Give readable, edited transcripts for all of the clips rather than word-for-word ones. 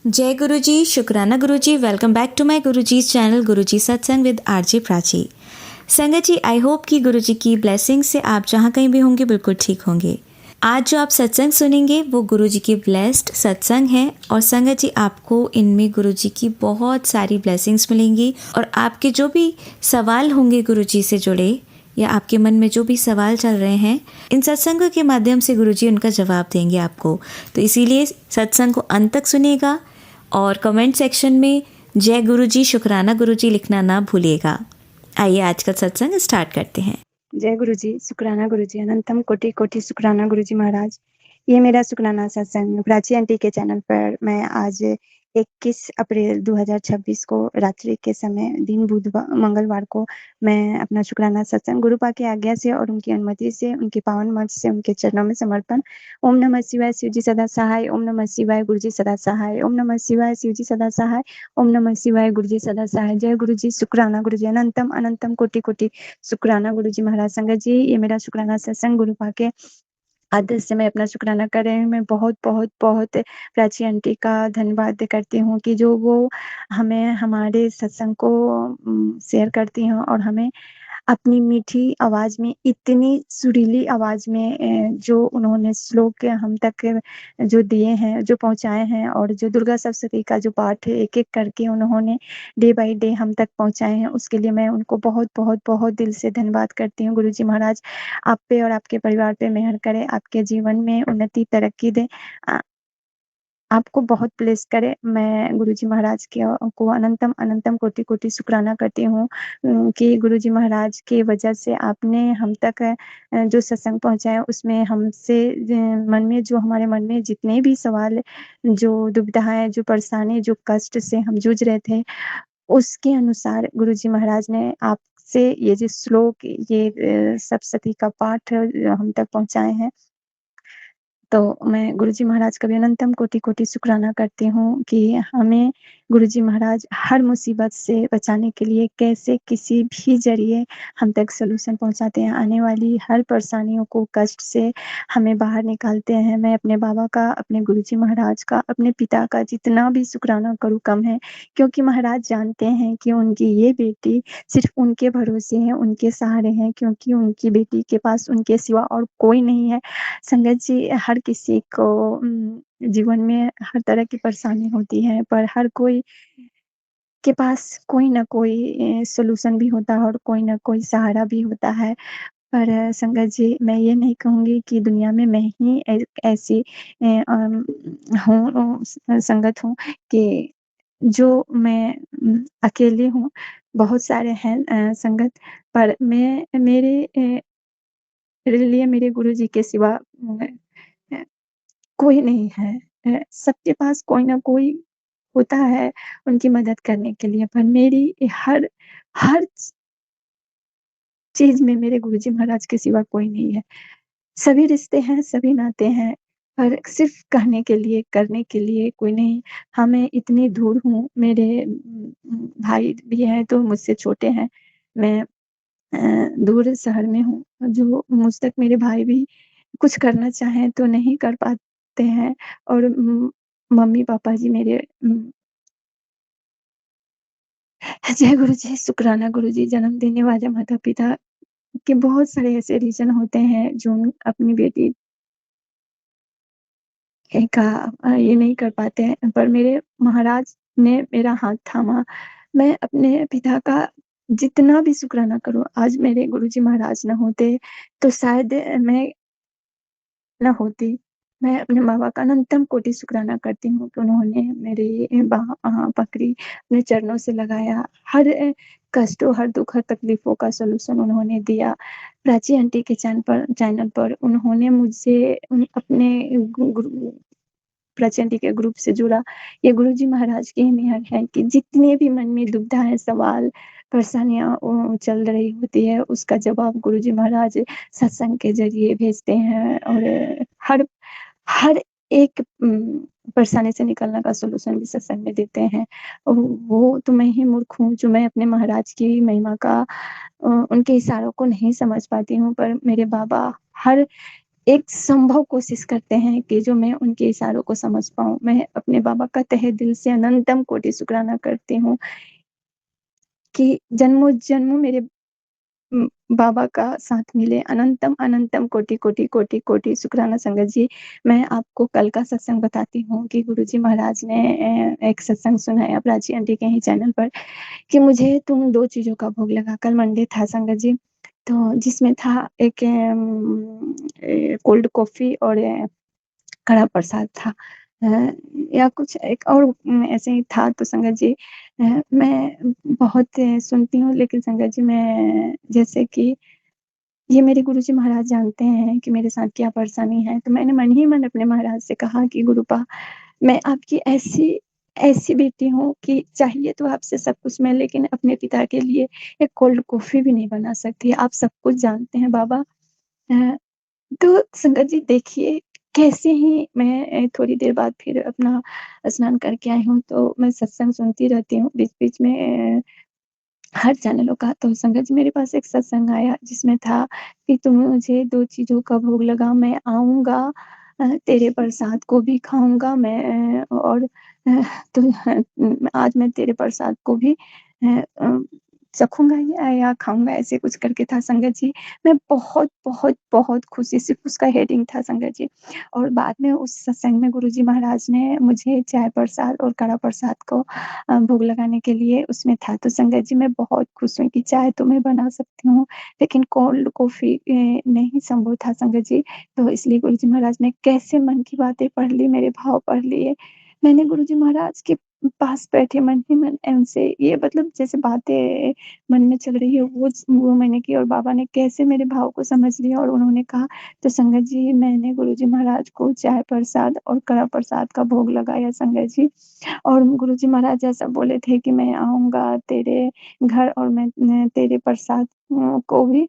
जय गुरु जी, शुक्राना गुरु जी। Welcome back to my Guru ji channel गुरु जी सत्संग विद आरजे प्राची। संगत जी, आई होप कि गुरु जी की ब्लेसिंग से आप जहाँ कहीं भी होंगे बिल्कुल ठीक होंगे। आज जो आप सत्संग सुनेंगे वो गुरु जी की ब्लेस्ड सत्संग है और संगत जी आपको इनमें गुरु जी की बहुत सारी ब्लेसिंग्स मिलेंगी और आपके जो भी सवाल होंगे गुरु जी से जुड़े या आपके मन में जो भी सवाल चल रहे हैं, इन सत्संगों के माध्यम से गुरु जी उनका जवाब देंगे आपको। तो इसीलिए सत्संग को अंत तक सुनिएगा और कमेंट सेक्शन में जय गुरु जी, शुक्राना गुरु जी लिखना ना भूलिएगा। आइए आज का सत्संग स्टार्ट करते हैं। जय गुरु जी, शुक्राना गुरु जी, अनंतम कोटि कोटि शुक्राना गुरु जी महाराज। ये मेरा शुक्राना सत्संग प्राची आंटी के चैनल पर मैं आज 21 अप्रैल 2026 को रात्रि के समय दिन बुधवार मंगलवार को मैं अपना शुक्राना सत्संग गुरुपा की आज्ञा से और उनकी अनुमति से उनके पावन मंच से उनके चरणों में समर्पण। ओम नमः शिवाय, शिव जी सदा सहाय। ओम नमः शिवाय, गुरु जी सदा सहाय। ओम नमः शिवाय, शिव जी सदा सहाय। ओम नमः शिवाय, गुरु जी सदा सहाय। जय गुरु जी, शुक्राना गुरु जी, अनंतम अनंतम कोटि कोटि शुक्राना गुरु जी महाराज। संगत जी, ये मेरा शुक्राना सत्संग गुरुपा के आदेश से मैं अपना शुक्राना कर रही हूँ। मैं बहुत बहुत बहुत प्राची आंटी का धन्यवाद करती हूँ कि जो वो हमें हमारे सत्संग को शेयर करती हैं और हमें अपनी मीठी आवाज में, इतनी सुरीली आवाज में जो उन्होंने श्लोक हम तक जो दिए हैं, जो पहुंचाए हैं और जो दुर्गा सप्तशती का जो पाठ एक एक करके उन्होंने डे बाय डे हम तक पहुंचाए हैं, उसके लिए मैं उनको बहुत बहुत बहुत दिल से धन्यवाद करती हूँ। गुरु जी महाराज आप पे और आपके परिवार पे मेहर करे, आपके जीवन में उन्नति तरक्की दे, आपको बहुत ब्लेस करे। मैं गुरुजी महाराज के को अनंतम अनंतम कोटि कोटि शुक्राना करती हूँ कि गुरुजी महाराज की वजह से आपने हम तक जो सत्संग पहुंचाया उसमें हमसे मन में जो हमारे मन में जितने भी सवाल, जो दुविधाएं, जो परेशानी, जो कष्ट से हम जूझ रहे थे, उसके अनुसार गुरुजी महाराज ने आपसे ये जो श्लोक, ये सप्तशती का पाठ हम तक पहुंचाए हैं। तो मैं गुरुजी महाराज का भी अनंतम कोटि कोटि शुक्राना करती हूँ कि हमें गुरुजी महाराज हर मुसीबत से बचाने के लिए कैसे किसी भी जरिए हम तक सलूशन पहुंचाते हैं। आने वाली हर परेशानियों को, कष्ट से हमें बाहर निकालते हैं। मैं अपने बाबा का, अपने गुरुजी महाराज का, अपने पिता का जितना भी शुक्राना करूँ कम है, क्योंकि महाराज जानते हैं कि उनकी ये बेटी सिर्फ उनके भरोसे है, उनके सहारे हैं, क्योंकि उनकी बेटी के पास उनके सिवा और कोई नहीं है। संगत जी, हर किसी को जीवन में हर तरह की परेशानी होती है, पर हर कोई के पास कोई ना कोई सॉल्यूशन भी होता है और कोई ना कोई सहारा भी होता है। पर संगत जी, मैं ये नहीं कहूँगी कि दुनिया में मैं ही ऐसी हूँ, संगत हूँ कि जो मैं अकेली हूँ। बहुत सारे हैं संगत, पर मैं मेरे लिए मेरे गुरुजी के सिवा अ, कोई नहीं है। सबके पास कोई ना कोई होता है उनकी मदद करने के लिए, पर मेरी हर हर चीज़ में मेरे गुरुजी महाराज के सिवा कोई नहीं है। सभी रिश्ते हैं, सभी नाते हैं, पर सिर्फ़ कहने के लिए, करने के लिए कोई नहीं। हाँ, मैं इतनी दूर हूँ, मेरे भाई भी हैं तो मुझसे छोटे हैं। मैं दूर शहर में हूँ, जो मुझ तक मेरे भाई भी कुछ करना चाहें तो नहीं कर पाते हैं और मम्मी-पापा जी मेरे जय गुरु जी, शुक्राना गुरु जी, जन्म देने वाले माता-पिता के बहुत सारे ऐसे रीज़न होते हैं जो अपनी बेटी का ये नहीं कर पाते हैं, पर मेरे महाराज ने मेरा हाथ थामा। मैं अपने पिता का जितना भी शुक्राना करूँ, आज मेरे गुरुजी महाराज ना होते तो शायद मैं ना होती। मैं अपने माँ-बाप का अनंतम कोटि शुक्राना करती हूँ कि उन्होंने मेरी बाँह पकड़ी, अपने चरणों से लगाया, हर कष्टों, हर दुःख, हर तकलीफ़ों का सॉल्यूशन उन्होंने दिया। प्राची आंटी के चैनल पर उन्होंने मुझसे अपने गुरु प्राची आंटी के ग्रुप से जुड़ा। ये गुरुजी महाराज की ही मेहर है कि जितने भी मन में दुविधाएँ, सवाल, परेशानियाँ चल रही होती है, उसका जवाब गुरुजी महाराज सत्संग के ज़रिए भेजते हैं और हर हर एक परेशानी से निकलने का सॉल्यूशन भी सत्संग में देते हैं। वो तो मैं ही मूर्ख हूँ जो मैं अपने महाराज की महिमा का उनके इशारों को नहीं समझ पाती हूँ, पर मेरे बाबा हर एक संभव कोशिश करते हैं कि जो मैं उनके इशारों को समझ पाऊँ। मैं अपने बाबा का तहे दिल से अनंतम कोटि शुक्राना करती हूँ कि जन्मों-जन्मों मेरे बाबा का साथ मिले। अनंतम, अनंतम कोटि, कोटि, कोटि, कोटि शुक्राना संगत जी। मैं आपको कल का सत्संग बताती हूँ कि गुरुजी महाराज ने एक सत्संग सुनाया प्राची आंटी के ही चैनल पर कि मुझे तुम 2 चीज़ों का भोग लगा। कल मंडे था संगत जी, तो जिसमें था एक कोल्ड कॉफ़ी और कड़ा प्रसाद था। या कुछ एक और ऐसे ही था तो संगत जी मैं बहुत सुनती हूँ लेकिन संगत जी मैं जैसे कि ये मेरे गुरुजी महाराज जानते हैं कि मेरे साथ क्या परेशानी है, तो मैंने मन ही मन अपने महाराज से कहा कि गुरुपा मैं आपकी ऐसी ऐसी बेटी हूँ कि चाहिए तो आपसे सब कुछ मैं लेकिन अपने पिता के लिए एक कोल्ड कॉफ़ी भी नहीं बना सकती। आप सब कुछ जानते हैं बाबा। अ, तो संगत जी देखिए कैसे ही मैं थोड़ी देर बाद फिर अपना स्नान करके आई हूँ, तो मैं सत्संग सुनती रहती हूँ बीच-बीच में हर चैनलों का। तो संगत जी मेरे पास एक सत्संग आया जिसमें था कि तुम मुझे 2 चीज़ों का भोग लगा, मैं आऊँगा तेरे प्रसाद को भी खाऊँगा मैं और तुम आज मैं तेरे प्रसाद को भी चखूँगा या खाऊँगा ऐसे कुछ करके था संगत जी। मैं बहुत, बहुत, बहुत खुशी सिर्फ़ उसका हेडिंग था संगत जी। और बाद में उस सत्संग में गुरुजी महाराज ने मुझे चाय प्रसाद और कड़ा प्रसाद को भोग लगाने के लिए उसमें था। तो संगत जी मैं बहुत खुश हूँ कि चाय तो मैं बना सकती हूँ, लेकिन कोल्ड कॉफ़ी नहीं संभव था संगत जी। तो इसलिए गुरुजी महाराज ने कैसे मन की बातें पढ़ ली, मेरे भाव पढ़ लिए। मैंने गुरुजी महाराज के पास बैठे मन ही मन उनसे ये मतलब जैसे बातें मन में चल रही है वो मैंने की और बाबा ने कैसे मेरे भाव को समझ लिया और उन्होंने कहा तो संगत जी मैंने गुरुजी महाराज को चाय प्रसाद और कड़ा प्रसाद का भोग लगाया संगत जी। और गुरुजी महाराज ऐसा बोले थे कि मैं आऊँगा तेरे घर और मैं तेरे प्रसाद को भी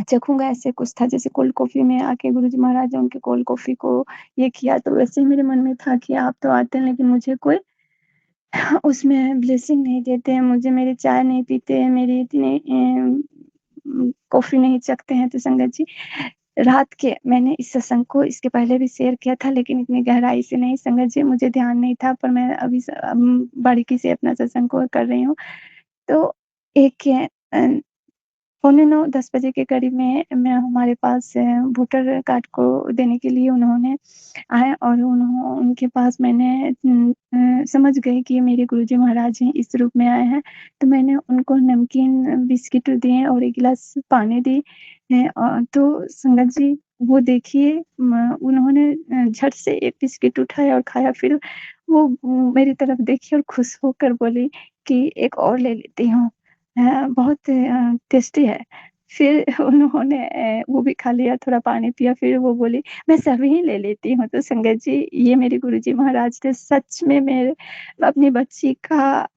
चखूँगा ऐसे कुछ था। जैसे कोल्ड कॉफ़ी में आके गुरुजी महाराज ने उनकी कोल्ड कॉफ़ी को ये किया तो वैसे ही मेरे मन में था कि आप तो आते हैं लेकिन मुझे कोई उसमें ब्लेसिंग नहीं देते हैं, मुझे मेरी चाय नहीं पीते हैं, मेरी इतनी कॉफ़ी नहीं चखते हैं। तो संगत जी रात के मैंने इस सत्संग को इसके पहले भी शेयर किया था लेकिन इतनी गहराई से नहीं संगत जी मुझे ध्यान नहीं था पर मैं अभी बारीकी से अपना सत्संग को कर रही हूँ। तो एक अ, पौने 9 10 बजे के करीब में मैं हमारे पास वोटर कार्ड को देने के लिए उन्होंने आए और उनके पास मैंने समझ गई कि ये मेरे गुरुजी महाराज हैं, इस रूप में आए हैं। तो मैंने उनको नमकीन बिस्किट दिए और 1 गिलास पानी दी। तो संगत जी वो देखिए उन्होंने झट से 1 बिस्किट उठाया और खाया फिर वो मेरी तरफ देखी और खुश होकर बोली कि एक और ले लेती हूँ। बहुत टेस्टी है। फिर उन्होंने वो भी खा लिया, थोड़ा पानी पिया, फिर वो बोली, "मैं सभी ही ले लेती हूँ।" तो संगत जी, ये मेरे गुरुजी महाराज ने सच में मेरे अपनी बच्ची का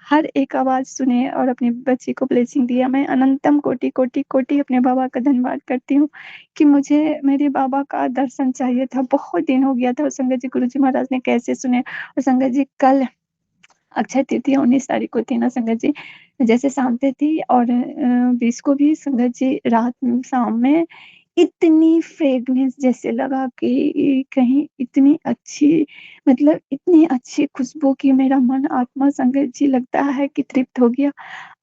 हर एक आवाज़ सुने और अपनी बच्ची को ब्लेसिंग दिया। मैं अनंतम कोटि, कोटि, कोटि अपने बाबा का धन्यवाद करती हूँ कि मुझे मेरे बाबा का दर्शन चाहिए था। बहुत दिन हो गया था और संगत जी गुरुजी महाराज ने कैसे सुने और संगत जी कल अक्षय तृतीया 19 तारीख को थी ना संगत जी, जैसे शाम पे थी और 20 को भी संगत जी रात में शाम में इतनी फ्रेग्रेंस जैसे लगा कि कहीं इतनी अच्छी मतलब इतनी अच्छी खुशबू कि मेरा मन आत्मा संगत जी लगता है कि तृप्त हो गया।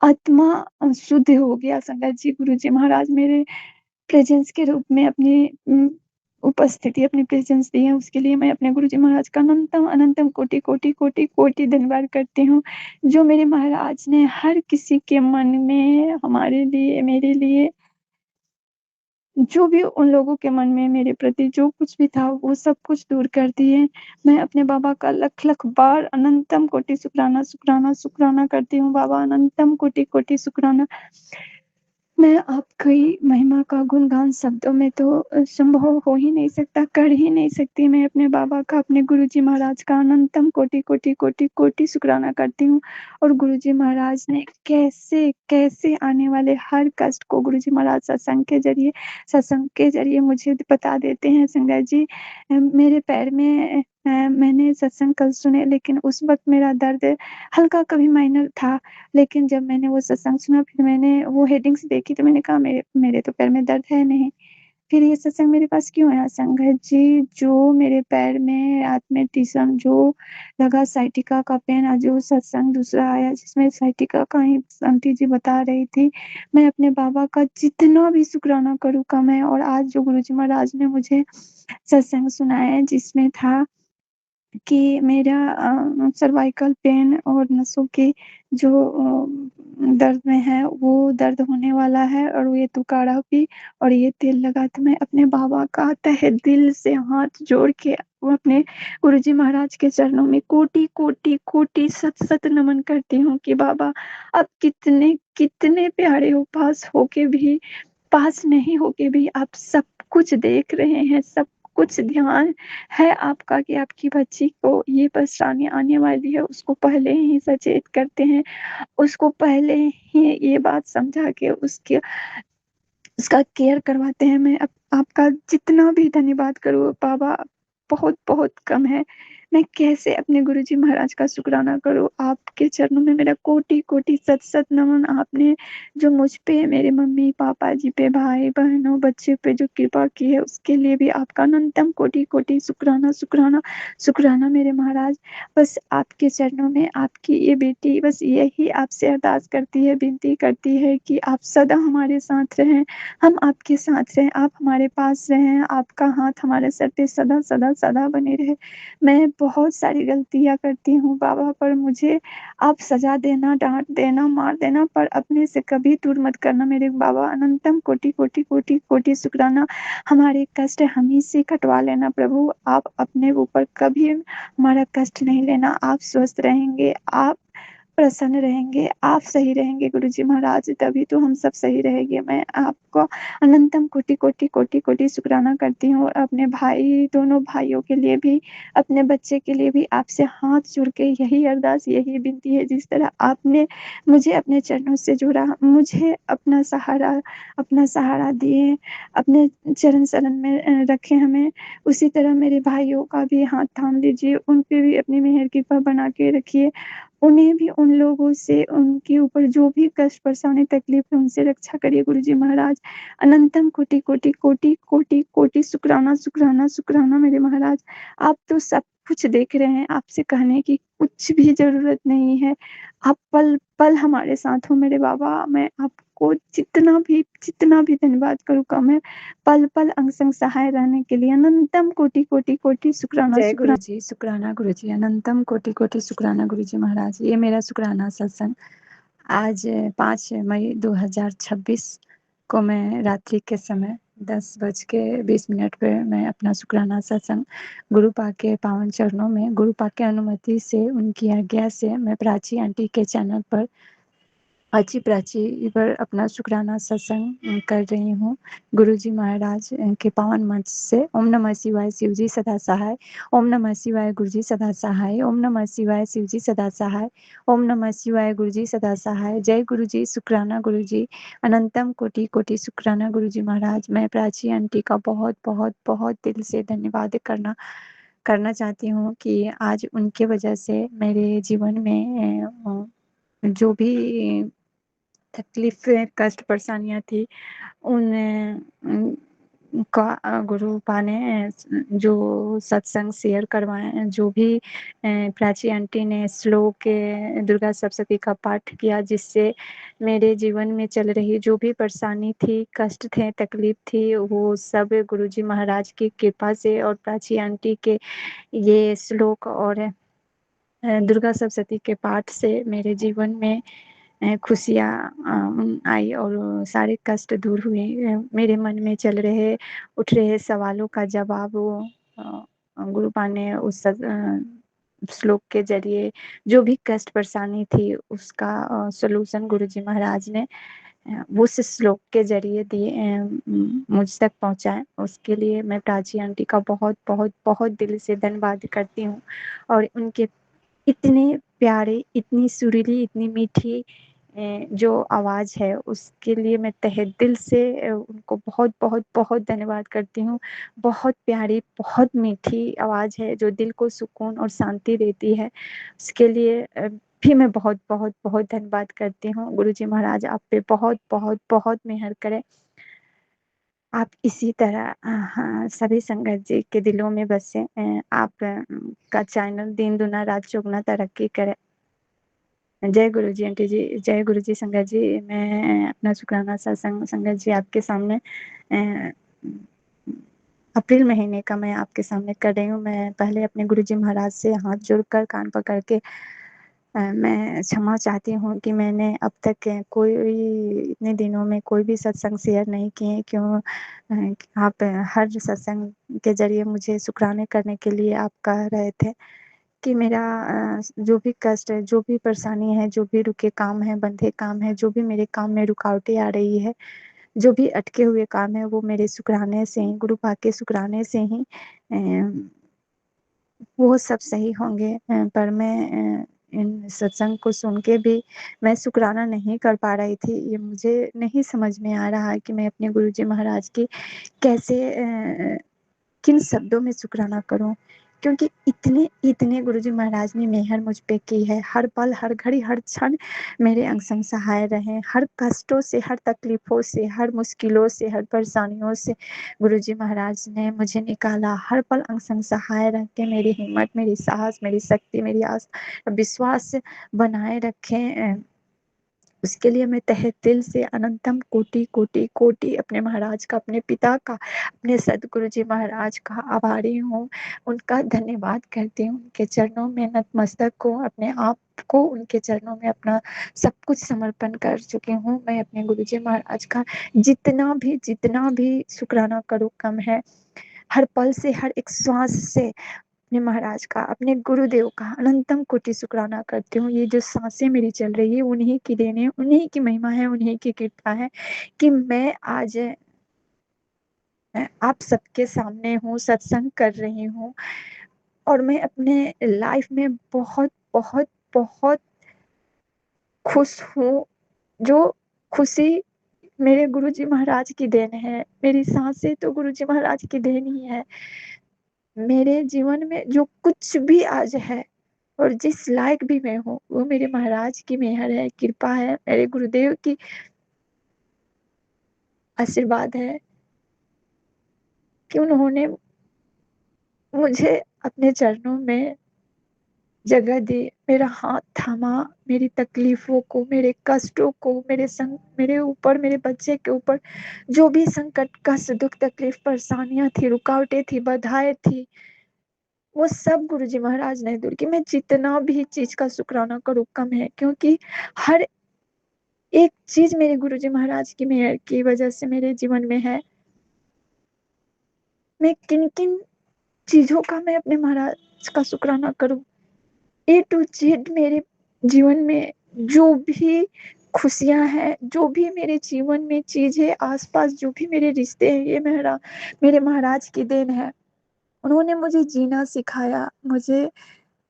आत्मा शुद्ध हो गया संगत जी। गुरुजी महाराज मेरे प्रेज़ेंस के रूप में अपनी उपस्थिति, अपनी प्रेज़ेंस दी है, उसके लिए मैं अपने गुरुजी महाराज का अनंतम, अनंतम कोटि, कोटि, कोटि, कोटि धन्यवाद करती हूँ। जो मेरे महाराज ने हर किसी के मन में हमारे लिए, मेरे लिए जो भी उन लोगों के मन में मेरे प्रति जो कुछ भी था, वो सब कुछ दूर कर दिए। मैं अपने बाबा का लख-लख बार अनंतम कोटि शुक्राना, शुक्राना, शुक्राना करती हूँ। बाबा अनंतम कोटि, कोटि शुक्राना। मैं आपकी महिमा का गुणगान शब्दों में तो संभव हो ही नहीं सकता, कर ही नहीं सकती। मैं अपने बाबा का, अपने गुरुजी महाराज का अनंतम कोटि, कोटि, कोटि, कोटि शुक्राना करती हूँ और गुरुजी महाराज ने कैसे आने वाले हर कष्ट को गुरुजी महाराज सत्संग के ज़रिए मुझे बता देते हैं संगत जी। मेरे पैर में मैंने सत्संग कल सुने लेकिन उस वक़्त मेरा दर्द हल्का कभी माइनर था। लेकिन जब मैंने वो सत्संग सुना फिर मैंने वो हेडिंग्स देखी तो मैंने कहा मेरे मेरे तो पैर में दर्द है नहीं। फिर ये सत्संग मेरे पास क्यों आया? संगत जी, जो मेरे पैर में रात में टीसम जो लगा, साइटिका का पेन, और जो सत्संग दूसरा आया जिसमें साइटिका का ही आंटी जी बता रही थी, मैं अपने बाबा का जितना भी शुक्राना करूँ कम है। और आज जो गुरुजी महाराज ने मुझे सत्संग सुनाया जिसमें था कि मेरा सर्वाइकल पेन और नसों के जो दर्द में है वो दर्द होने वाला है, और ये तू काढ़ा पी और ये तेल लगा। तो मैं अपने बाबा का तहे दिल से हाथ जोड़ के वो अपने गुरुजी महाराज के चरणों में कोटि कोटि कोटि सत सत नमन करती हूँ कि बाबा आप कितने कितने प्यारे हो, पास नहीं होके भी आप सब कुछ देख रहे हैं, सब कुछ ध्यान है आपका कि आपकी बच्ची को ये परेशानी आने वाली है, उसको पहले ही सचेत करते हैं, उसको पहले ही ये बात समझा के उसका केयर करवाते हैं। मैं आपका जितना भी धन्यवाद करूँ बाबा, बहुत-बहुत कम है। मैं कैसे अपने गुरुजी महाराज का शुक्राना करूँ? आपके चरणों में मेरा कोटि-कोटि सत-सत नमन। आपने जो मुझ पे, मेरे मम्मी-पापा जी पे, भाई-बहनों, बच्चे पे जो कृपा की है, उसके लिए भी आपका अनंतम कोटि-कोटि शुक्राना, शुक्राना, शुक्राना मेरे महाराज। बस आपके चरणों में आपकी ये बेटी बस यही आपसे अरदास करती है, विनती करती है कि आप सदा हमारे साथ रहें। हम आपके साथ रहें, आप हमारे पास रहें, आपका हाथ हमारे सर पे सदा सदा सदा बने रहे। मैं बहुत सारी गलतियाँ करती हूँ बाबा, पर मुझे आप सज़ा देना, डाँट देना, मार देना, पर अपने से कभी दूर मत करना मेरे बाबा। अनंतम कोटि कोटि कोटि कोटि शुक्राना। हमारे कष्ट हम ही से कटवा लेना प्रभु। आप अपने ऊपर कभी हमारा कष्ट नहीं लेना। आप स्वस्थ रहेंगे, आप प्रसन्न रहेंगे, आप सही रहेंगे गुरुजी महाराज, तभी तो हम सब सही रहेंगे। मैं आपको अनंतम कोटि कोटि कोटि कोटि शुक्राना करती हूँ, और अपने भाई, दोनों भाइयों के लिए भी, अपने बच्चे के लिए भी आपसे हाथ जोड़ के यही अरदास, यही विनती है, जिस तरह आपने मुझे अपने चरणों से जोड़ा, मुझे अपना सहारा दिए, अपने चरण शरण में रखे हमें, उसी तरह मेरे भाइयों का भी हाथ थाम लीजिए, उन पे भी अपनी मेहर कृपा बना के रखिए। उन्हें भी उन लोगों से, उनके ऊपर जो भी कष्ट, परेशानी, तकलीफ है, उनसे रक्षा करिए गुरुजी महाराज। अनंतम कोटि कोटि कोटि कोटि कोटि शुक्राना, शुक्राना, शुक्राना मेरे महाराज। आप तो सब कुछ देख रहे हैं, आपसे कहने की कुछ भी ज़रूरत नहीं है। आप पल-पल हमारे साथ हो मेरे बाबा। मैं आपको जितना भी धन्यवाद करूँ कम है। पल-पल अंग-संग सहाय रहने के लिए अनंतम कोटि कोटि कोटि शुक्राना, जय शुक्राना। गुरुजी, शुक्राना गुरुजी, अनंतम कोटि कोटि शुक्राना गुरुजी महाराज। ये मेरा शुक्राना सत्संग आज 5 मई 2026 को मैं रात्रि के समय 10:20 पे मैं अपना शुक्राना सत्संग गुरु पाक के पावन चरणों में, गुरु पाक की अनुमति से, उनकी आज्ञा से मैं प्राची आंटी के चैनल पर अच्छी प्राची पर अपना शुक्राना सत्संग कर रही हूँ। गुरुजी महाराज के पावन मंच से ओम नमः शिवाय, शिवजी सदा सहाय। ओम नमः शिवाय, गुरुजी सदा सहाय। ओम नमः शिवाय, शिवजी सदा सहाय। ओम नमः शिवाय, गुरुजी सदा सहाय। जय गुरुजी, शुक्राना गुरुजी, अनंतम कोटि कोटि शुक्राना गुरुजी महाराज। मैं प्राची आंटी का बहुत बहुत बहुत दिल से धन्यवाद करना चाहती हूँ कि आज उनके वजह से मेरे जीवन में जो भी तकलीफ़ें, कष्ट, परेशानियाँ थी, उन का गुरुपा ने जो सत्संग शेयर करवाए, जो भी प्राची आंटी ने श्लोक दुर्गा सप्तशती का पाठ किया, जिससे मेरे जीवन में चल रही जो भी परेशानी थी, कष्ट थे, तकलीफ थी, वो सब गुरुजी महाराज की कृपा से और प्राची आंटी के ये श्लोक और दुर्गा सप्तशती के पाठ से मेरे जीवन में खुशियाँ आई और सारे कष्ट दूर हुए। मेरे मन में उठ रहे सवालों का जवाब वो गुरुपा ने उस श्लोक के ज़रिए, जो भी कष्ट परेशानी थी उसका सॉल्यूशन गुरुजी महाराज ने उस श्लोक के ज़रिए मुझ तक पहुँचाए। उसके लिए मैं प्राची आंटी का बहुत बहुत बहुत दिल से धन्यवाद करती हूँ। और उनके इतने प्यारे, इतनी सुरीली, इतनी मीठी जो आवाज़ है, उसके लिए मैं तहे दिल से उनको बहुत बहुत बहुत धन्यवाद करती हूँ। बहुत प्यारी, बहुत मीठी आवाज़ है जो दिल को सुकून और शांति देती है। उसके लिए भी मैं बहुत बहुत बहुत धन्यवाद करती हूँ। गुरुजी महाराज आप पे बहुत बहुत बहुत मेहर करें। आप इसी तरह हाँ, सभी संगत जी के दिलों में बसे। आप का चैनल दिन दुना रात चौगुना तरक्की करे। जय गुरु जी आंटी जी, जय गुरु जी संगत जी। मैं अपना शुक्राना सत्संग संगत जी आपके सामने अ, अप्रैल महीने का मैं आपके सामने कर रही हूँ। मैं पहले अपने गुरु जी महाराज से हाथ जोड़कर कान पकड़ के मैं क्षमा चाहती हूँ कि मैंने अब तक कोई इतने दिनों में कोई भी सत्संग शेयर नहीं किए। क्यों आप हर सत्संग के ज़रिए मुझे शुक्राने करने के लिए आप कह रहे थे कि मेरा जो भी कष्ट है, जो भी परेशानी है, जो भी रुके काम है, बंधे काम है, जो भी मेरे काम में रुकावटें आ रही है, जो भी अटके हुए काम है, वो मेरे शुक्राने से ही, गुरु पाक के शुक्राने से ही वो सब सही होंगे। पर मैं इन सत्संग को सुन के भी मैं शुक्राना नहीं कर पा रही थी। ये मुझे नहीं समझ में आ रहा है कि मैं अपने गुरुजी महाराज की कैसे किन शब्दों में शुक्राना करूं, क्योंकि इतने इतने गुरुजी महाराज ने मेहर मुझ पे की है। हर पल, हर घड़ी, हर क्षण मेरे अंग संग सहाय रहे। हर कष्टों से, हर तकलीफों से, हर मुश्किलों से, हर परेशानियों से गुरुजी महाराज ने मुझे निकाला। हर पल अंग संग सहाय रह के मेरी हिम्मत, मेरी साहस, मेरी शक्ति, मेरी आस्था, विश्वास बनाए रखे। उसके लिए मैं तहे दिल से अनंतम कोटि कोटि कोटि अपने महाराज का, अपने पिता का, अपने सदगुरु जी महाराज का आभारी हूँ। उनका धन्यवाद करती हूँ। उनके चरणों में नतमस्तक हूँ। अपने आप को उनके चरणों में अपना सब कुछ समर्पण कर चुकी हूँ। मैं अपने गुरु जी महाराज का जितना भी शुक्राना करूँ कम है। हर पल से, हर एक श्वास से अपने महाराज का, अपने गुरुदेव का अनंतम कोटि शुक्राना करती हूँ। ये जो सांसें मेरी चल रही है, उन्हीं की देन है, उन्हीं की महिमा है, उन्हीं की कृपा है कि मैं आज आप सबके सामने हूँ, सत्संग कर रही हूँ। और मैं अपने लाइफ में बहुत बहुत बहुत खुश हूँ। जो खुशी मेरे गुरुजी महाराज की देन है। मेरी सांसें तो गुरुजी महाराज की देन ही है। मेरे जीवन में जो कुछ भी आज है और जिस लायक भी मैं हूँ, वो मेरे महाराज की मेहर है, कृपा है, मेरे गुरुदेव की आशीर्वाद है कि उन्होंने मुझे अपने चरणों में जगह दी, मेरा हाथ थामा, मेरी तकलीफों को, मेरे कष्टों को, मेरे ऊपर, मेरे बच्चे के ऊपर जो भी संकट, कष्ट, दुख, तकलीफ, परेशानियां थी, रुकावटें थी, बाधाएं थी, वो सब गुरुजी महाराज ने दूर की। मैं जितना भी चीज का शुक्राना करूँ कम है, क्योंकि हर एक चीज मेरे गुरुजी महाराज की मेहर की वजह से मेरे जीवन में है। मैं किन किन चीजों का मैं अपने महाराज का शुक्राना करूं। ए टू जेड मेरे जीवन में जो भी खुशियां हैं, जो भी मेरे जीवन में चीज है, आसपास जो भी मेरे रिश्ते हैं, ये मेरे महाराज की देन है। उन्होंने मुझे जीना सिखाया, मुझे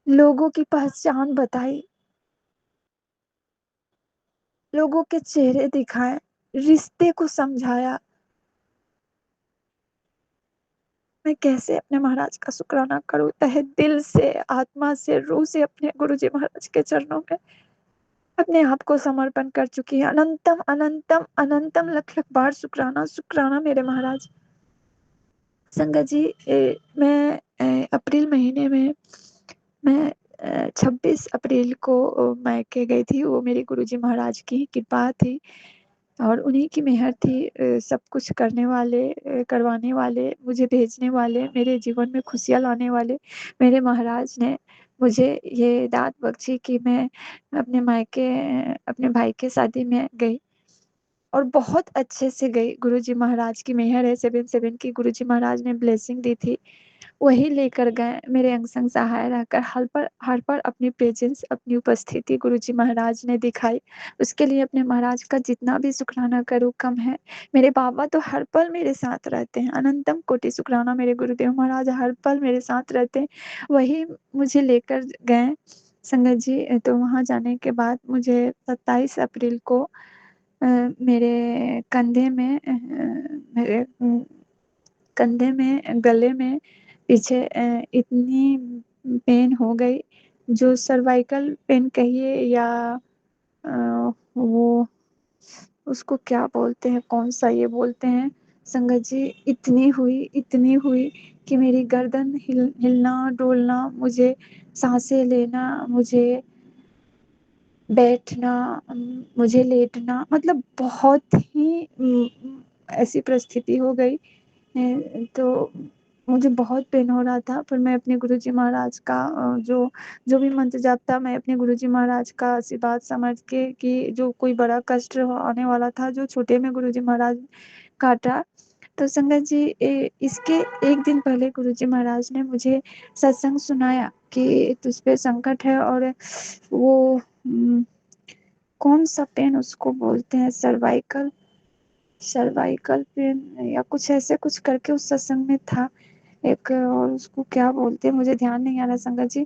लोगों की पहचान बताई, लोगों के चेहरे दिखाए, रिश्ते को समझाया। मैं कैसे अपने महाराज का शुक्राना करूं। तहे दिल से, आत्मा से, रूह से अपने गुरु जी महाराज के चरणों में अपने आप को समर्पण कर चुकी है। अनंतम अनंतम अनंतम लख लख बार शुक्राना, शुक्राना मेरे महाराज। संगत जी, मैं अप्रैल महीने में मैं 26 अप्रैल को मायके गई थी। वो मेरे गुरुजी महाराज की ही कृपा थी और उन्हीं की मेहर थी। सब कुछ करने वाले, करवाने वाले, मुझे भेजने वाले, मेरे जीवन में खुशियाँ लाने वाले मेरे महाराज ने मुझे ये दात बख्शी कि मैं अपने मायके अपने भाई के शादी में गई और बहुत अच्छे से गई। गुरुजी महाराज की मेहर है। 7-7 की गुरुजी महाराज ने ब्लेसिंग दी थी, वही लेकर गए। मेरे अंग संग सहाय रहकर हर पल अपनी प्रेजेंस, अपनी उपस्थिति गुरुजी महाराज ने दिखाई। उसके लिए अपने महाराज का जितना भी शुक्राना करूँ कम है। मेरे बाबा तो हर पल मेरे साथ रहते हैं। अनंतम कोटि शुक्राना मेरे गुरुदेव महाराज हर पल मेरे साथ रहते हैं। वही मुझे लेकर गए संगत जी। तो वहाँ जाने के बाद मुझे 27 अप्रैल को मेरे कंधे में मेरे कंधे में, गले में पीछे इतनी पेन हो गई, जो सर्वाइकल पेन कहिए या वो उसको क्या बोलते हैं, कौन सा ये बोलते हैं, संगत जी इतनी हुई कि मेरी गर्दन हिलना-डुलना, मुझे साँसें लेना, मुझे बैठना, मुझे लेटना, मतलब बहुत ही ऐसी परिस्थिति हो गई। तो मुझे बहुत पेन हो रहा था, पर मैं अपने गुरुजी महाराज का जो भी मंत्र जाप था, मैं अपने गुरुजी महाराज का आशीर्वाद समझ के कि जो कोई बड़ा कष्ट आने वाला था, जो छोटे में गुरुजी महाराज काटा। तो संगत जी, इसके 1 दिन पहले गुरुजी महाराज ने मुझे सत्संग सुनाया कि तुझ पे संकट है और वो कौन-सा पेन उसको बोलते हैं, सर्वाइकल पेन या कुछ ऐसे कुछ करके उस सत्संग में था एक, और उसको क्या बोलते हैं मुझे ध्यान नहीं आ रहा संगत जी।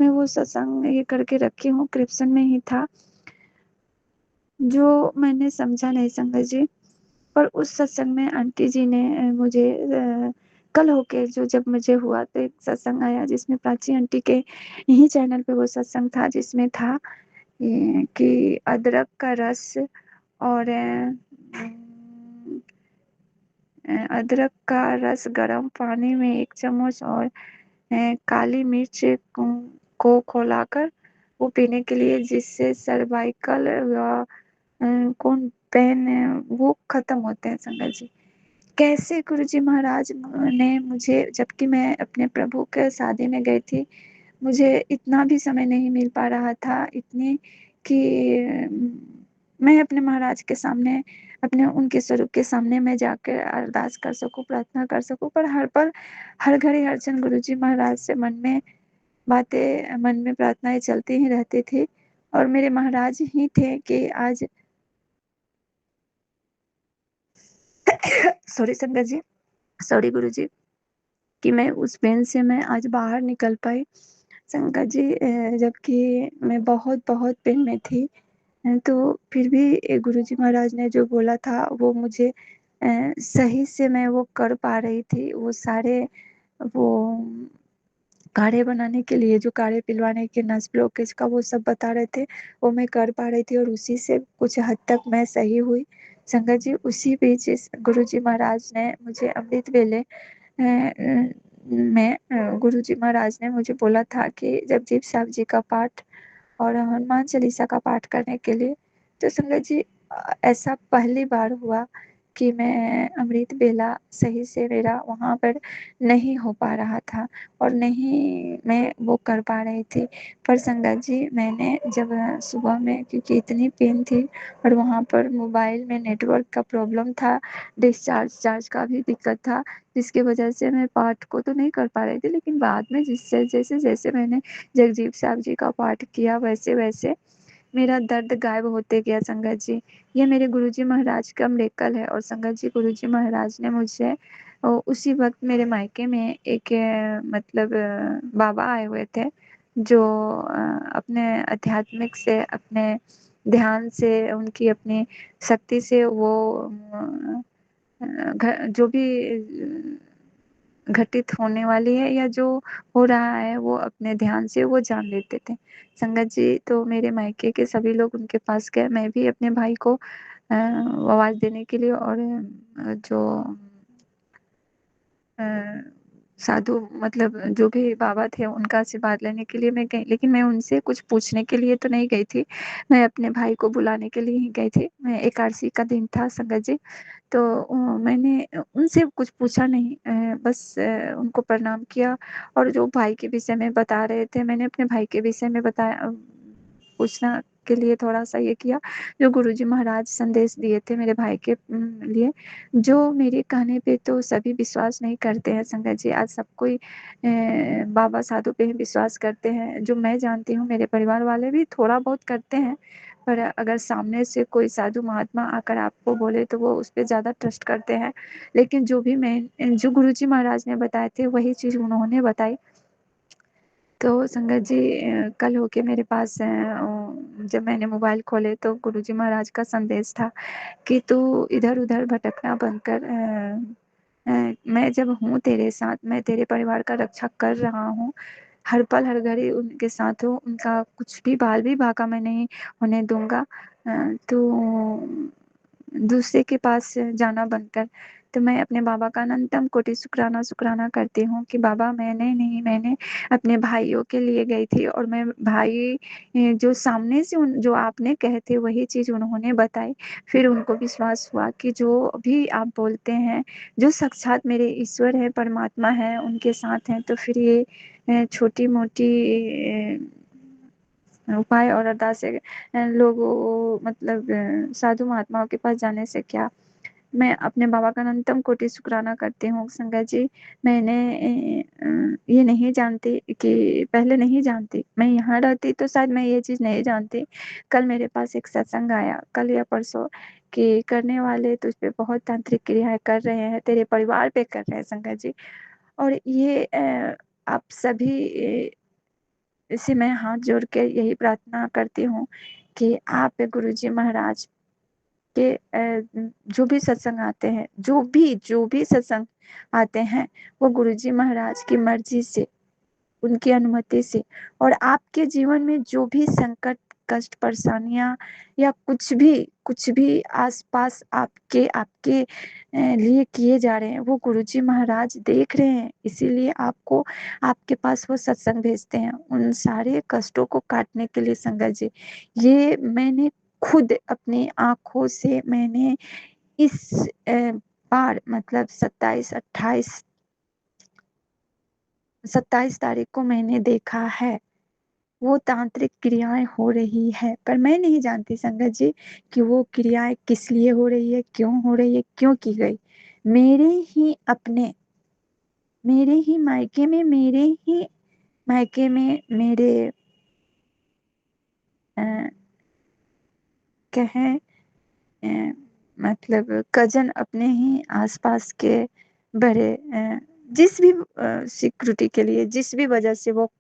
मैं वो सत्संग ये करके रखी हूँ, क्रिप्शन में ही था, जो मैंने समझा नहीं संगत जी। पर उस सत्संग में आंटी जी ने मुझे कल होके जो जब मुझे हुआ तो एक सत्संग आया जिसमें प्राची आंटी के यही चैनल पे वो सत्संग था, जिसमें था कि अदरक का रस और अदरक का रस गरम पानी में 1 चम्मच और काली मिर्च को खौलाकर वो पीने के लिए, जिससे सर्वाइकल कौन पेन वो खत्म होते हैं संगत जी। कैसे गुरुजी महाराज ने मुझे, जबकि मैं अपने प्रभु के शादी में गई थी, मुझे इतना भी समय नहीं मिल पा रहा था, इतनी कि मैं अपने महाराज के सामने, अपने उनके स्वरूप के सामने मैं जाकर अरदास कर सकूँ, प्रार्थना कर सकूँ। पर हर पल, हर घड़ी, हर क्षण गुरुजी महाराज से मन में बातें, मन में प्रार्थनाएँ चलती ही रहती थी, और मेरे महाराज ही थे कि आज सॉरी संगत जी, सॉरी गुरुजी, कि मैं उस पेन से मैं आज बाहर निकल पाई। संगत जी, जबकि मैं बहुत पेन में थी, तो फिर भी गुरुजी महाराज ने जो बोला था वो मुझे सही से मैं वो कर पा रही थी। वो सारे वो काढ़े बनाने के लिए, जो काढ़े पिलवाने के नस ब्लॉकेज का वो सब बता रहे थे, वो मैं कर पा रही थी और उसी से कुछ हद तक मैं सही हुई। संगत जी, उसी बीच इस गुरुजी महाराज ने मुझे अमृत वेले में गुरुजी महाराज ने मुझे बोला था कि जगजीत साहब जी का पाठ और हनुमान चालीसा का पाठ करने के लिए। तो संगत जी, ऐसा पहली बार हुआ कि मैं अमृत वेला सही से मेरा वहाँ पर नहीं हो पा रहा था और नहीं मैं वो कर पा रही थी। पर संगत जी, मैंने जब सुबह में, क्योंकि इतनी पेन थी और वहाँ पर मोबाइल में नेटवर्क का प्रॉब्लम था, चार्ज का भी दिक्कत था, जिसकी वजह से मैं पाठ को तो नहीं कर पा रही थी। लेकिन बाद में जैसे मैंने जगजीत साहब जी का पाठ किया, वैसे मेरा दर्द गायब होते गया संगत जी। ये मेरे गुरुजी महाराज का मिरेकल है। और संगत जी, गुरुजी महाराज ने मुझे उसी वक़्त मेरे मायके में एक मतलब बाबा आए हुए थे, जो अपने आध्यात्मिक से, अपने ध्यान से, उनकी अपनी शक्ति से वो घ जो भी घटित होने वाली है या जो हो रहा है, वो अपने ध्यान से वो जान लेते थे। संगत जी, तो मेरे मायके के सभी लोग उनके पास गए, मैं भी अपने भाई को आवाज़ देने के लिए, और जो अ, साधु, मतलब जो भी बाबा थे उनका आशीर्वाद लेने के लिए मैं गई, लेकिन मैं उनसे कुछ पूछने के लिए तो नहीं गई थी, मैं अपने भाई को बुलाने के लिए ही गई थी। मैं एकादशी का दिन था संगत जी, तो मैंने उनसे कुछ पूछा नहीं, बस उनको प्रणाम किया, और जो भाई के विषय में बता रहे थे, मैंने अपने भाई के विषय में बताया, पूछना के लिए थोड़ा-सा ये किया, जो गुरुजी महाराज संदेश दिए थे मेरे भाई के लिए, जो मेरे कहने पे तो सभी विश्वास नहीं करते हैं संगत जी। आज सब कोई बाबा साधु पे ही विश्वास करते हैं, जो मैं जानती हूँ मेरे परिवार वाले भी थोड़ा बहुत करते हैं, पर अगर सामने से कोई साधु महात्मा आकर आपको बोले तो वो उस पे ज़्यादा ट्रस्ट करते हैं। लेकिन जो गुरुजी महाराज ने बताए थे वही चीज़ उन्होंने बताई। तो संगत जी, कल होके मेरे पास जब मैंने मोबाइल खोले तो गुरुजी महाराज का संदेश था कि तू इधर-उधर भटकना बंद कर, मैं जब हूँ तेरे साथ, मैं तेरे परिवार का रक्षा कर रहा हूँ, हर पल हर घड़ी उनके साथ हूँ, उनका कुछ भी बाल भी बांका मैं नहीं होने दूँगा। तू दूसरे के पास जाना बंद कर। तो मैं अपने बाबा का अनंतम कोटि शुक्राना करती हूँ कि बाबा मैंने अपने भाइयों के लिए गई थी और मैं भाई जो सामने से जो आपने कहे थे वही चीज़ उन्होंने बताई। फिर उनको विश्वास हुआ कि जो भी आप बोलते हैं, जो साक्षात मेरे ईश्वर हैं, परमात्मा हैं, उनके साथ हैं, तो फिर ये छोटी-मोटी उपाय और अरदास से लोगों मतलब साधु महात्माओं के पास जाने से क्या। मैं अपने बाबा का अनंतम कोटि शुक्राना करती हूँ संगत जी। मैंने ये नहीं जानती कि पहले नहीं जानती, मैं यहाँ रहती तो शायद मैं ये चीज़ नहीं जानती। कल मेरे पास एक सत्संग आया, कल या परसों, कि करने वाले तुझ पे बहुत तांत्रिक क्रियाएँ कर रहे हैं, तेरे परिवार पे कर रहे हैं संगत जी। और ये आप सभी से मैं हाथ जोड़ के यही प्रार्थना करती हूँ कि आप गुरुजी महाराज के जो भी सत्संग आते हैं, जो भी सत्संग आते हैं, वो गुरुजी महाराज की मर्ज़ी से, उनकी अनुमति से, और आपके जीवन में जो भी संकट, कष्ट, परेशानियाँ या कुछ भी आस-पास आपके आपके लिए किए जा रहे हैं, वो गुरुजी महाराज देख रहे हैं। इसीलिए आपको आपके पास वो सत्संग भेजते हैं, उन सारे कष्टों को काटने के लिए संगत जी। ये मैंने खुद अपनी आँखों से मैंने इस बार मतलब 27 तारीख को मैंने देखा है, वो तांत्रिक क्रियाएँ हो रही है, पर मैं नहीं जानती संगत जी कि वो क्रियाएँ किस लिए हो रही है, क्यों हो रही है, क्यों की गई। मेरे ही अपने, मेरे ही मायके में, मेरे ही मायके में मेरे अ, कहें अ, मतलब कज़न अपने ही आस-पास के बड़े जिस भी सिक्योरिटी के लिए जिस भी वजह से वो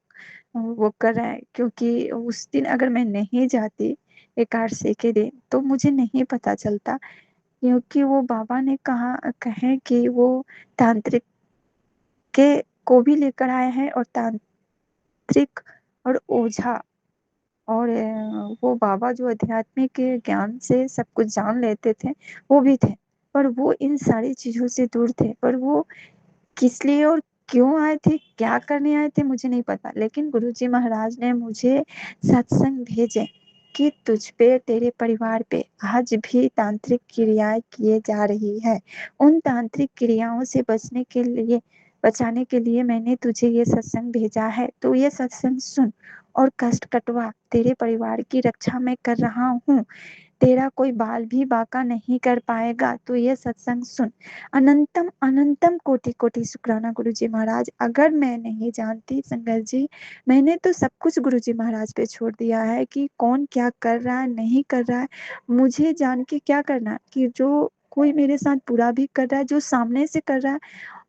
कर रहा है, क्योंकि उस दिन अगर मैं नहीं जाती एकादशी के दिन तो मुझे नहीं पता चलता, क्योंकि वो बाबा ने कहे कि वो तांत्रिक के को भी लेकर आए हैं और तांत्रिक और ओझा और वो बाबा जो आध्यात्मिक ज्ञान से सब कुछ जान लेते थे, वो भी थे। पर वो इन सारी चीज़ों से दूर थे, पर वो किस लिए और क्यों आए थे, क्या करने आए थे मुझे नहीं पता। लेकिन गुरुजी महाराज ने मुझे सत्संग भेजे कि तुझ पे, तेरे परिवार पे आज भी तांत्रिक क्रियाएँ किए जा रही है। उन तांत्रिक क्रियाओं से बचाने के लिए मैंने तुझे ये सत्संग भेजा है। तू ये सत्संग सुन और कष्ट कटवा। तेरे परिवार की रक्षा मैं कर रहा हूँ। तेरा कोई बाल भी बांका नहीं कर पाएगा, तू ये सत्संग सुन। अनंतम अनंतम कोटि कोटि शुक्राना गुरुजी महाराज। अगर मैं नहीं जानती संगत जी, मैंने तो सब कुछ गुरुजी महाराज पे छोड़ दिया है कि कौन क्या कर रहा है, नहीं कर रहा है। मुझे जान के क्या करना है कि जो कोई मेरे साथ बुरा भी कर रहा है, जो सामने से कर रहा है,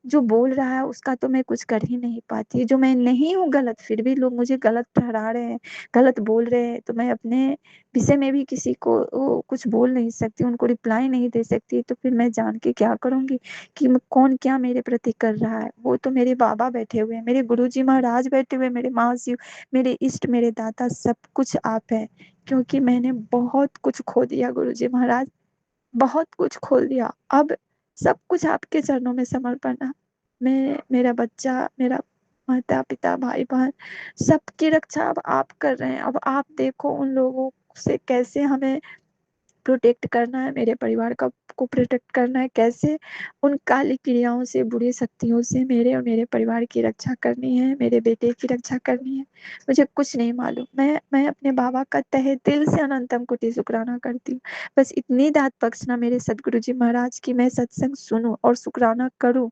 जो बोल रहा है उसका तो मैं कुछ कर ही नहीं पाती। जो मैं नहीं हूँ गलत, फिर भी लोग मुझे गलत ठहरा रहे हैं, गलत बोल रहे हैं, तो मैं अपने विषय में भी किसी को कुछ बोल नहीं सकती, उनको रिप्लाई नहीं दे सकती। तो फिर मैं जान के क्या करूँगी कि कौन क्या मेरे प्रति कर रहा है। वो तो मेरे बाबा बैठे हुए हैं, मेरे गुरुजी महाराज बैठे हुए हैं, मेरे महाशिव, मेरे इष्ट, मेरे दाता, सब कुछ आप हैं। क्योंकि मैंने बहुत कुछ खो दिया गुरुजी महाराज, बहुत कुछ खोल दिया। अब सब कुछ आपके चरणों में समर्पण है। मैं, मेरा बच्चा, मेरा माता-पिता, भाई-बहन, सबकी रक्षा अब आप कर रहे हैं। अब आप देखो उन लोगों से कैसे हमें प्रोटेक्ट करना है, मेरे परिवार का को प्रोटेक्ट करना है, कैसे उन काली क्रियाओं से, बुरी शक्तियों से मेरे और मेरे परिवार की रक्षा करनी है, मेरे बेटे की रक्षा करनी है। मुझे कुछ नहीं मालूम। मैं अपने बाबा का तहे दिल से अनंतम कोटि शुक्राना करती हूँ। बस इतनी दात बख्शना मेरे सद्गुरु जी महाराज की मैं सत्संग सुनूँ और शुक्राना करूँ।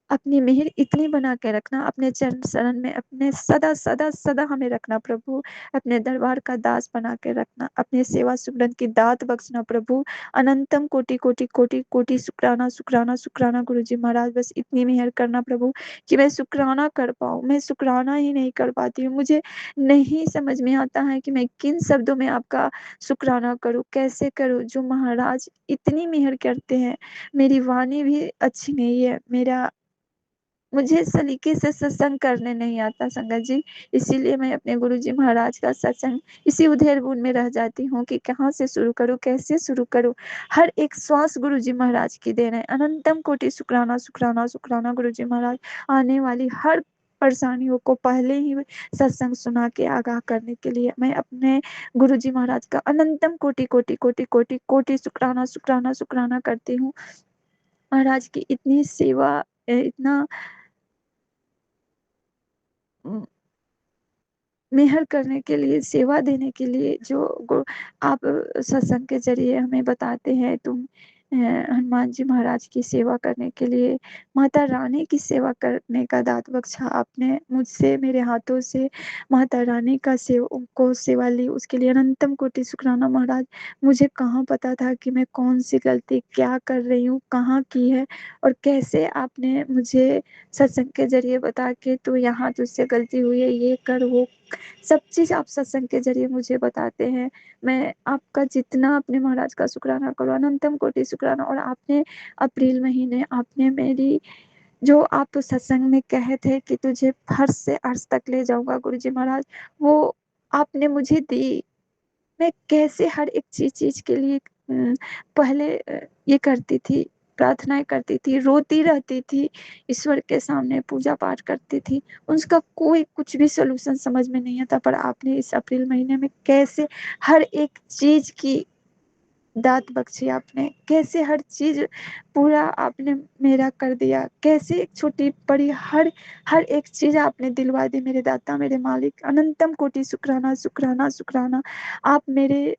अपनी मेहर इतनी बना के रखना, अपने चरण शरण में अपने सदा सदा सदा हमें रखना प्रभु। अपने दरबार का दास बना के रखना, अपनी सेवा सुगंध की दात बख्शना प्रभु। अनंतम कोटि कोटि कोटि कोटि शुक्राना शुक्राना शुक्राना गुरु जी महाराज। बस इतनी मेहर करना प्रभु कि मैं शुक्राना कर पाऊँ। मैं शुक्राना ही नहीं कर पाती हूँ। मुझे नहीं समझ में आता है कि मैं किन शब्दों में आपका शुक्राना करूँ, कैसे करूँ, जो महाराज इतनी मेहर करते हैं। मेरी वाणी भी अच्छी नहीं है, मेरा मुझे सलीके से सत्संग करने नहीं आता संगत जी, इसीलिए मैं अपने गुरुजी महाराज का सत्संग इसी उधेड़-बुन में रह जाती हूँ कि कहाँ से शुरू करूँ, कैसे शुरू करूँ? हर एक श्वास गुरुजी महाराज की देन है। अनंतम कोटि शुक्राना, शुक्राना, शुक्राना गुरुजी महाराज। आने वाली हर परेशानियों को पहले ही सत्संग सुना के आगाह करने के लिए मैं अपने गुरुजी महाराज का अनंतम कोटि, कोटि, कोटि, कोटि, कोटि शुक्राना, शुक्राना, शुक्राना करती हूँ। महाराज की इतनी सेवा इतना उम, मेहर करने के लिए, सेवा देने के लिए जो गो आप सत्संग के ज़रिए हमें बताते हैं, तुम हनुमान जी महाराज की सेवा करने के लिए, माता रानी की सेवा करने का दात बख्शा आपने मुझसे, मेरे हाथों से माता रानी का सेवा ली, उसके लिए अनंतम कोटि शुक्राना महाराज। मुझे कहाँ पता था कि मैं कौन-सी गलती क्या कर रही हूँ, कहाँ की है और कैसे आपने मुझे सत्संग के ज़रिए बता के तू यहाँ तुझसे गलती हुई है, ये कर, वो सब चीज़ आप सत्संग के ज़रिए मुझे बताते हैं। मैं आपका जितना अपने महाराज का शुक्राना करूँ, अनंतम कोटि शुक्राना। और आपने अप्रैल महीने आपने मेरी जो आप सत्संग में कहे थे कि तुझे फर्श से अर्श तक ले जाऊँगा गुरुजी महाराज, वो आपने मुझे दी। मैं कैसे हर एक चीज़ के लिए पहले ये करती थी, प्रार्थनाएँ करती थी, रोती रहती थी, ईश्वर के सामने पूजा-पाठ करती थी। उसका कोई कुछ भी सॉल्यूशन समझ में नहीं आता, पर आपने इस अप्रैल महीने में कैसे हर एक चीज़ की दात बख्शी आपने, कैसे हर चीज़ पूरा आपने मेरा कर दिया, कैसे छोटी-बड़ी हर हर एक चीज़ आपने दिलवा दी मेरे दाता, मेरे मालिक। अनंतम कोटि शुक्राना, शुक्राना, शुक्राना। आप मेरे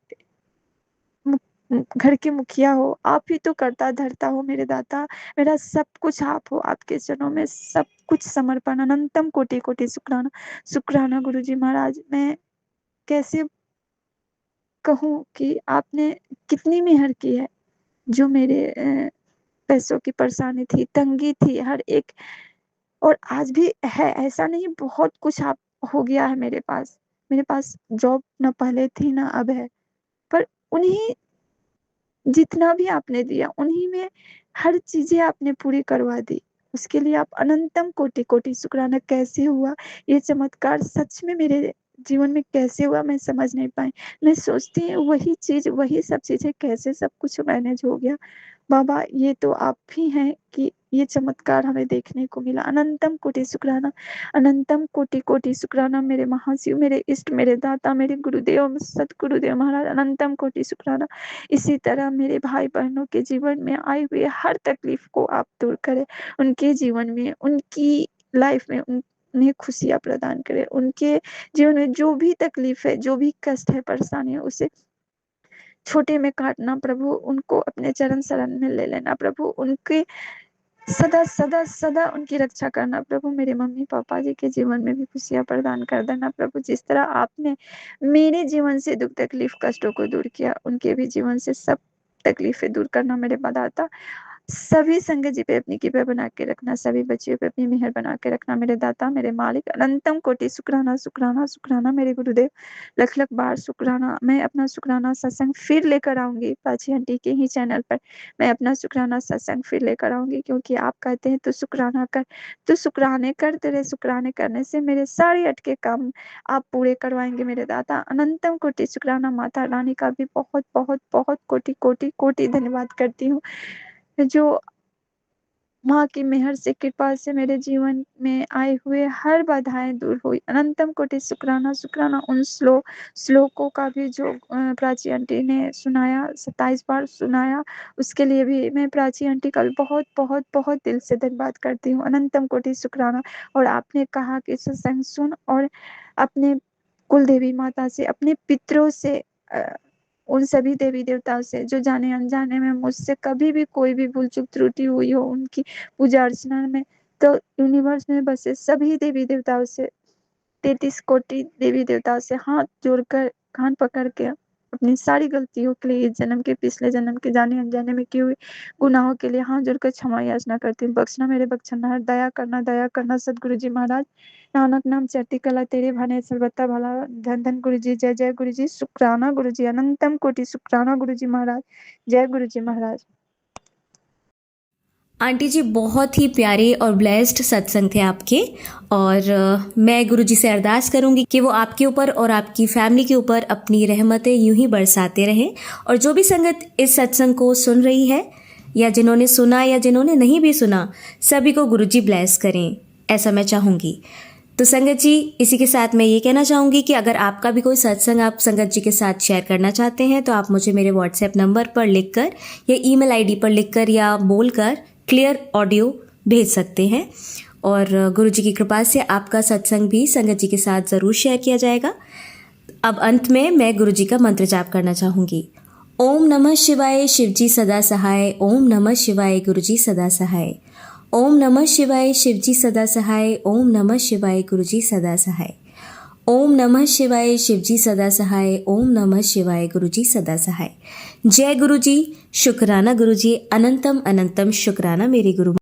घर के मुखिया हो, आप ही तो कर्ता-धर्ता हो मेरे दाता, मेरा सब कुछ आप हो, आपके चरणों में सब कुछ समर्पण। अनंतम कोटि-कोटि शुक्राना, शुक्राना गुरुजी महाराज। मैं कैसे कहूँ कि आपने कितनी मेहर की है, जो मेरे पैसों की परेशानी थी, तंगी थी, हर एक और आज भी है, ऐसा नहीं बहुत कुछ आप हो गया है मेरे पास। मेरे पास जॉब ना पहले थी, ना अब है, पर उन्हीं जितना भी आपने दिया, उन्हीं में हर चीज़ें आपने पूरी करवा दी। उसके लिए आप अनंतम कोटि-कोटि शुक्राना। कैसे हुआ ये चमत्कार सच में मेरे जीवन में कैसे हुआ मैं समझ नहीं पाई। मैं सोचती हूँ वही चीज़, वही सब चीज़ें कैसे सब कुछ मैनेज हो गया। बाबा ये तो आप ही हैं कि ये चमत्कार हमें देखने को मिला। अनंतम कोटि शुक्राना, अनंतम कोटि-कोटि शुक्राना मेरे महाशिव, मेरे इष्ट, मेरे दाता, मेरे गुरुदेव, सद्गुरुदेव महाराज अनंतम कोटि शुक्राना। इसी तरह मेरे भाई-बहनों के जीवन में आए हुए हर तकलीफ को आप दूर करें। उनके जीवन में, उनकी लाइफ में उन्हें खुशियाँ प्रदान करें। उनके जीवन में जो भी तकलीफ है, जो भी कष्ट है, परेशानी है, उसे छोटे में काटना प्रभु, उनको अपने चरण शरण में ले लेना प्रभु। उनके सदा, सदा, सदा उनकी रक्षा करना प्रभु। मेरे मम्मी-पापा जी के जीवन में भी खुशियाँ प्रदान कर देना प्रभु। जिस तरह आपने मेरे जीवन से दुःख तकलीफ, कष्टों को दूर किया, उनके भी जीवन से सब तकलीफ़ें दूर करना मेरे दाता। सभी संगत जी पे अपनी कृपा बना के रखना, सभी बच्चियों पे अपनी मेहर बना के रखना मेरे दाता, मेरे मालिक। अनंतम कोटि शुक्राना, शुक्राना, शुक्राना मेरे गुरुदेव। लख-लख बार शुक्राना। मैं अपना शुक्राना सत्संग फिर लेकर आऊँगी, प्राची आंटी के ही चैनल पर। मैं अपना शुक्राना सत्संग फिर लेकर आऊँगी, क्योंकि आप कहते हैं तू शुक्राना कर, तू शुक्राने कर, तेरे शुक्राने करने से मेरे सारे अटके काम आप पूरे करवाएँगे मेरे दाता। अनंतम कोटि शुक्राना। माता रानी का भी बहुत, बहुत, बहुत कोटि, कोटि, कोटि धन्यवाद करती हूँ, जो माँ की मेहर से, कृपा से मेरे जीवन में आए हुए हर बाधाएँ दूर हुई। अनंतम कोटि शुक्राना, शुक्राना। उन श्लोकों का भी जो प्राची आंटी ने सुनाया, 27 बार सुनाया, उसके लिए भी मैं प्राची आंटी का बहुत, बहुत, बहुत दिल से धन्यवाद करती हूँ। अनंतम कोटि शुक्राना। और आपने कहा कि सत्संग सुन और अपने कुलदेवी माता से, अपने पितरों से उन सभी देवी-देवताओं से जो जाने-अनजाने में मुझसे कभी भी कोई भी भूल-चूक त्रुटि हुई हो उनकी पूजा-अर्चना में, तो यूनिवर्स में बसे सभी देवी-देवताओं से, 33 कोटि देवी-देवताओं से हाथ जोड़कर, कान पकड़ के अपनी सारी गलतियों के लिए, इस जन्म के, पिछले जन्म के, जाने-अनजाने में की हुई गुनाहों के लिए हाथ जोड़कर क्षमा याचना करती हूँ। बख्शना मेरे बख्शनहार, दया करना सद्गुरु जी महाराज। नानक नाम चढ़ती कला तेरे भाने सर्वथा भला। धन धन गुरु जी, जय जय गुरु जी, शुक्राना गुरु जी, अनंतम कोटि शुक्राना गुरु जी महाराज। जय गुरु जी महाराज। आंटी जी बहुत ही प्यारे और ब्लेस्ड सत्संग थे आपके। और मैं गुरुजी से अरदास करूंगी कि वो आपके ऊपर और आपकी फैमिली के ऊपर अपनी रहमतें यूं ही बरसाते रहें। और जो भी संगत इस सत्संग को सुन रही है या जिन्होंने सुना या जिन्होंने नहीं भी सुना, सभी को गुरुजी ब्लेस करें, ऐसा मैं चाहूँगी। तो संगत जी, इसी के साथ मैं ये कहना चाहूँगी कि अगर आपका भी कोई सत्संग आप संगत जी के साथ शेयर करना चाहते हैं तो आप मुझे मेरे व्हाट्सएप नंबर पर लिखकर या ईमेल आईडी पर लिखकर या बोलकर क्लियर ऑडियो भेज सकते हैं। और गुरुजी की कृपा से आपका सत्संग भी संगत जी के साथ ज़रूर शेयर किया जाएगा। अब अंत में मैं गुरुजी का मंत्र जाप करना चाहूँगी। ओम नमः शिवाय, शिवजी सदा सहाय। ओम नमः शिवाय, गुरुजी सदा सहाय। ओम नमः शिवाय, शिवजी सदा सहाय। ओम नमः शिवाय, गुरुजी सदा सहाय। ओम नमः शिवाय, शिवजी सदा सहाय। ओम नमः शिवाय, गुरुजी सदा सहाय। जय गुरुजी, शुक्राना गुरुजी, अनंतम अनंतम शुक्राना मेरे गुरु।